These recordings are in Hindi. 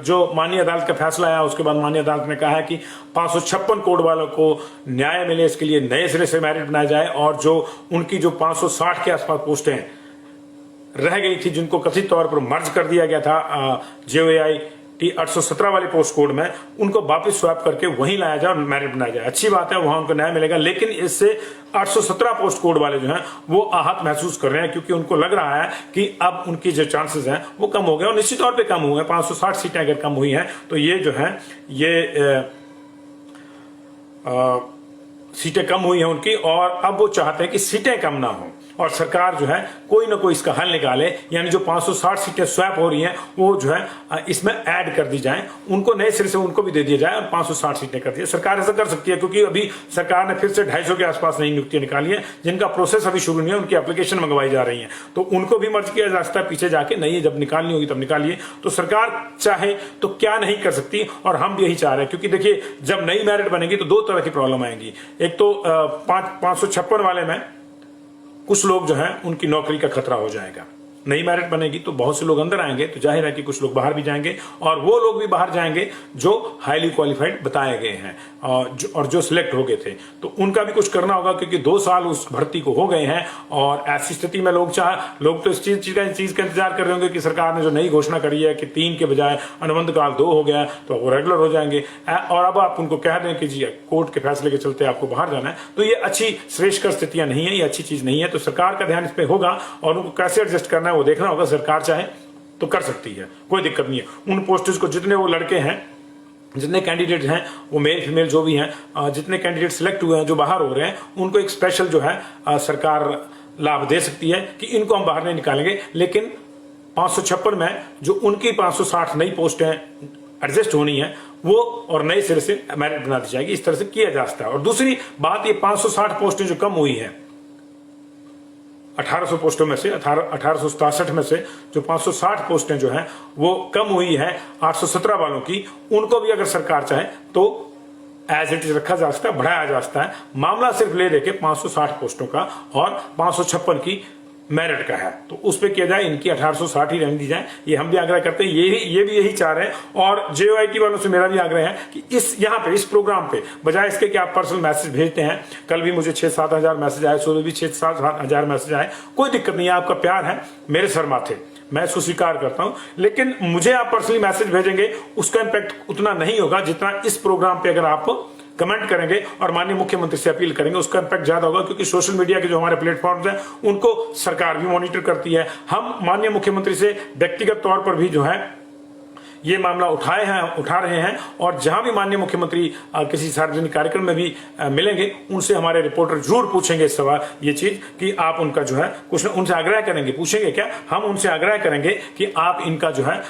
जो माननीय अदालत का फैसला आया उसके बाद माननीय अदालत ने कहा है कि 556 कोड वालों को न्याय मिले, इसके लिए नए सिरे से मेरिट बनाया जाए, और जो उनकी जो 560 के आसपास पोस्टें रह गई थी जिनको कथित तौर पर मर्ज कर दिया गया था JOAI 817 वाले पोस्ट कोड में, उनको वापस स्वैप करके वहीं लाया जाए और मेरिट बनाया जाए। अच्छी बात है, वहां उनको न्याय मिलेगा, लेकिन इससे 817 पोस्ट कोड वाले जो हैं वो आहत महसूस कर रहे हैं, क्योंकि उनको लग रहा है कि अब उनकी जो चांसेस हैं वो कम हो गए, और निश्चित तौर पे कम हुए। 560 सीटें अगर कम हुई हैं तो ये जो है ये सीटें कम हुई हैं उनकी, और अब वो चाहते हैं कि सीटें कम ना हो और सरकार जो है कोई ना कोई इसका हल निकाले, यानी जो 560 सीटें स्वैप हो रही हैं वो जो है इसमें ऐड कर दी जाएं, उनको नए सिरे से उनको भी दे दिया जाए और 560 सीटें कर दी। सरकार ऐसा कर सकती है, क्योंकि अभी सरकार ने फिर से 250 के आसपास नई नियुक्तियां निकाली है, जिनका प्रोसेस अभी शुरू नहीं है, उनकी एप्लीकेशन मंगवाई जा रही है, तो उनको भी मर्ज किया जा सकता है पीछे जाके। नहीं, जब निकालनी होगी तब निकालिए। तो सरकार चाहे तो क्या नहीं कर सकती, और हम भी यही चाह रहे हैं, क्योंकि देखिए जब नई मेरिट बनेगी तो दो तरह की प्रॉब्लम आएंगी। एक तो 556 वाले में कुछ लोग जो हैं उनकी नौकरी का खतरा हो जाएगा। नई मेरिट बनेगी तो बहुत से लोग अंदर आएंगे, तो जाहिर है कि कुछ लोग बाहर भी जाएंगे, और वो लोग भी बाहर जाएंगे जो हाईली क्वालिफाइड बताए गए हैं और जो सिलेक्ट हो गए थे, तो उनका भी कुछ करना होगा, क्योंकि 2 साल उस भर्ती को हो गए हैं। और ऐसी स्थिति में लोग तो इस चीज का इंतजार कर रहे होंगे कि सरकार ने जो नई घोषणा करी है कि 3 के बजाय अनुबंध काल 2 हो गया, तो वो रेगुलर हो जाएंगे, और अब आप उनको कह दें कि जी कोर्ट के फैसले के चलते आपको बाहर जाना है, तो ये अच्छी श्रेष्ठकर स्थितियां नहीं है, ये अच्छी चीज नहीं है। तो सरकार का ध्यान इस पर होगा, और उनको कैसे एडजस्ट करना है वो देखना होगा। सरकार चाहे तो कर सकती है, कोई दिक्कत नहीं है। उन पोस्टर्स को जितने वो लड़के हैं, जितने कैंडिडेट हैं, वो मेल फीमेल जो भी हैं, जितने कैंडिडेट सिलेक्ट हुए हैं जो बाहर हो रहे हैं, उनको एक स्पेशल जो है सरकार लाभ दे सकती है कि इनको हम बाहर नहीं निकालेंगे, लेकिन 556 में जो उनकी 560 नई पोस्टें एडजस्ट होनी है वो और नए सिरे से मेरिट बना दी जाएगी। इस तरह से किया जा सकता है। और दूसरी बात, ये 560 पोस्टें जो कम हुई हैं 1800 पोस्टों में से, 1867 में से जो 560 पोस्टें जो हैं वो कम हुई है 817 वालों की, उनको भी अगर सरकार चाहे तो एज इट इज रखा जा सकता है, बढ़ाया जा सकता है। मामला सिर्फ ले देके 560 पोस्टों का और 556 की मेरिट का है, तो उस पर किया जाए, इनकी 1860 ही रहने दी जाए। ये हम भी आग्रह करते हैं, ये भी यही चाह रहे हैं। और JOAI वालों से मेरा भी आग्रह है कि यहाँ पे इस प्रोग्राम पे बजाय इसके कि आप पर्सनल मैसेज भेजते हैं, कल भी मुझे 6-7 हजार मैसेज आए, सुबह भी 6-7 हजार मैसेज आए, कोई दिक्कत नहीं है, आपका प्यार है मेरे सर माथे, मैं इसको स्वीकार करता हूं, लेकिन मुझे आप पर्सनली मैसेज भेजेंगे उसका इंपैक्ट उतना नहीं होगा जितना इस प्रोग्राम पे अगर आप कमेंट करेंगे और माननीय मुख्यमंत्री से अपील करेंगे, उसका इंपैक्ट ज्यादा होगा। क्योंकि सोशल मीडिया के जो हमारे प्लेटफॉर्म्स हैं उनको सरकार भी मॉनिटर करती है। हम माननीय मुख्यमंत्री से व्यक्तिगत तौर पर भी जो है ये मामला उठा रहे हैं, और जहां भी माननीय मुख्यमंत्री किसी सार्वजनिक कार्यक्रम में भी मिलेंगे, उनसे हमारे रिपोर्टर जरूर पूछेंगे इस सवाल, ये चीज कि आप उनका जो है कुछ उनसे आग्रह करेंगे, पूछेंगे क्या, हम उनसे आग्रह करेंगे कि आप इनका जो है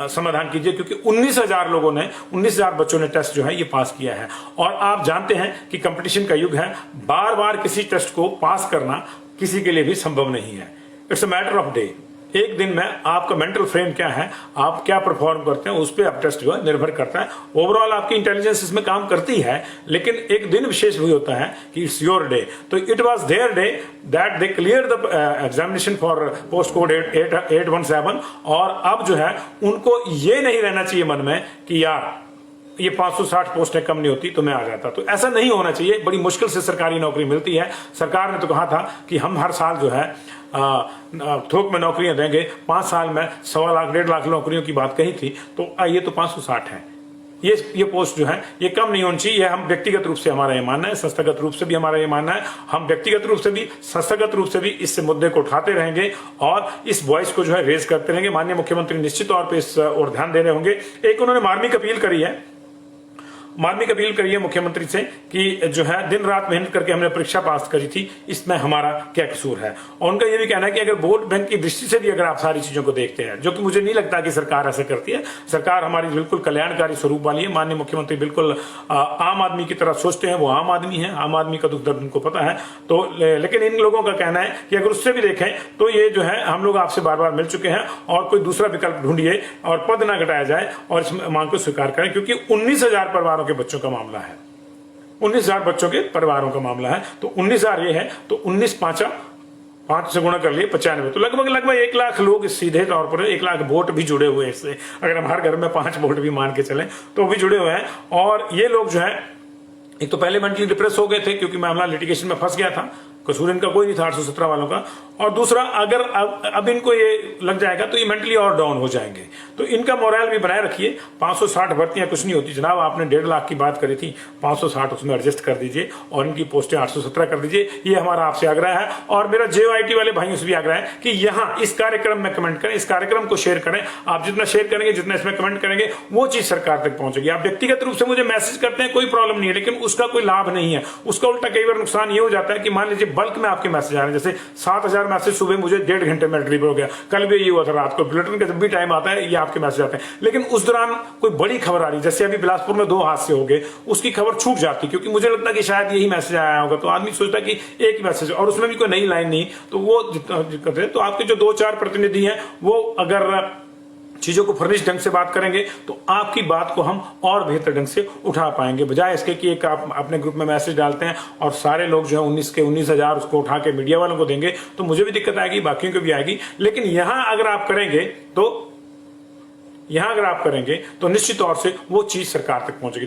समाधान कीजिए। क्योंकि 19,000 लोगों ने, 19,000 बच्चों ने टेस्ट जो है ये पास किया है, और आप जानते हैं कि कंपटीशन का युग है, बार बार किसी टेस्ट को पास करना किसी के लिए भी संभव नहीं है। It's a matter of day. एक दिन में आपका मेंटल फ्रेम क्या है, आप क्या परफॉर्म करते हैं, उस पर आप टेस्ट जो है निर्भर करता है। ओवरऑल आपकी इंटेलिजेंस इसमें काम करती है, लेकिन एक दिन विशेष भी होता है कि इट्स योर डे। तो it was their day that they clear the examination for post code 817, और अब जो है उनको ये नहीं रहना चाहिए मन में कि यार ये 560 पोस्टें कम नहीं होती तो मैं आ जाता। तो ऐसा नहीं होना चाहिए। बड़ी मुश्किल से सरकारी नौकरी मिलती है। सरकार ने तो कहा था कि हम हर साल जो है थोक में नौकरियां देंगे, 5 साल में 1.25 लाख 1.5 लाख नौकरियों की बात कही थी, तो ये तो 560 है। ये पोस्ट जो है ये कम नहीं होनी चाहिए। हम व्यक्तिगत रूप से हमारा ये मानना है, संस्थागत रूप से भी हमारा ये मानना है। हम व्यक्तिगत रूप से भी, संस्थागत रूप से भी इस मुद्दे को उठाते रहेंगे और इस वॉइस को जो है रेज करते रहेंगे। माननीय मुख्यमंत्री निश्चित तौर पर इस और ध्यान दे रहे होंगे। एक उन्होंने मार्मिक अपील करी है मुख्यमंत्री से कि जो है दिन रात मेहनत करके हमने परीक्षा पास करी थी, इसमें हमारा क्या कसूर है। और उनका यह भी कहना है कि अगर वोट बैंक की दृष्टि से भी अगर आप सारी चीजों को देखते हैं, जो कि मुझे नहीं लगता कि सरकार ऐसा करती है। सरकार हमारी बिल्कुल कल्याणकारी स्वरूप वाली है। माननीय मुख्यमंत्री बिल्कुल आम आदमी की तरह सोचते हैं, वो आम आदमी है, आम आदमी का दुख दर्द उनको पता है। तो लेकिन इन लोगों का कहना है कि अगर उससे भी देखें तो ये जो है हम लोग आपसे बार बार मिल चुके हैं और कोई दूसरा विकल्प ढूंढिए और पद ना घटाया जाए और इस मांग को स्वीकार करें, क्योंकि 19,000 परिवारों के बच्चों का मामला है। 19,000 बच्चों के परिवारों का मामला है। तो 19,000 ये है, तो 19 5 5 से गुणा कर लिए 95, तो लगभग 1 लाख लोग सीधे तौर पर 1 लाख वोट भी जुड़े हुए हैं इससे। अगर हमारे घर में 5 वोट भी मान के चलें तो भी जुड़े हुए हैं। और ये लोग जो है एक तो पहले मेंटली डिप्रेस हो गए थे क्योंकि मामला लिटिगेशन में फंस गया था, कसूर इनका कोई नहीं था 817 वालों का, और दूसरा अगर अब इनको ये लग जाएगा तो ये मेंटली और डाउन हो जाएंगे। तो इनका मोरल भी बनाए रखिए। 560 भर्तियां कुछ नहीं होती जनाब, आपने 1.5 लाख की बात करी थी, 560 उसमें एडजस्ट कर दीजिए और इनकी पोस्टें 817 कर दीजिए। ये हमारा आपसे आग्रह है और मेरा JOIT वाले भाइयों से भी आग्रह है कि यहाँ इस कार्यक्रम में कमेंट करें, इस कार्यक्रम को शेयर करें। आप जितना शेयर करेंगे, जितना इसमें कमेंट करेंगे, वो चीज सरकार तक पहुंचेगी। आप व्यक्तिगत रूप से मुझे मैसेज करते हैं, कोई प्रॉब्लम नहीं है, लेकिन उसका कोई लाभ नहीं है। उसका उल्टा कई बार नुकसान ये हो जाता है कि मान लीजिए बल्क में आपके मैसेज आ रहे हैं, जैसे 7000 मैसेज सुबह मुझे 1.5 घंटे में डिलीवर हो गया, कल भी ये हुआ था रात को। बुलेटिन का जब भी टाइम आता है ये आपके मैसेज आते हैं, लेकिन उस दौरान कोई बड़ी खबर आ रही, जैसे अभी बिलासपुर में 2 हादसे हो गए, उसकी खबर छूट जाती क्योंकि मुझे लगता है कि शायद यही मैसेज आया होगा, तो आदमी सोचता है कि एक ही मैसेज और उसमें भी कोई नई लाइन नहीं, तो वो दिक्कत है। तो आपके जो 2-4 प्रतिनिधि हैं वो अगर चीजों को फर्निश ढंग से बात करेंगे तो आपकी बात को हम और बेहतर ढंग से उठा पाएंगे, बजाय इसके कि एक आप अपने ग्रुप में मैसेज डालते हैं और सारे लोग जो है 19 के 19,000 उसको उठा के मीडिया वालों को देंगे, तो मुझे भी दिक्कत आएगी, बाकियों को भी आएगी। लेकिन यहां अगर आप करेंगे तो निश्चित तौर से वो चीज सरकार तक पहुंचेगी।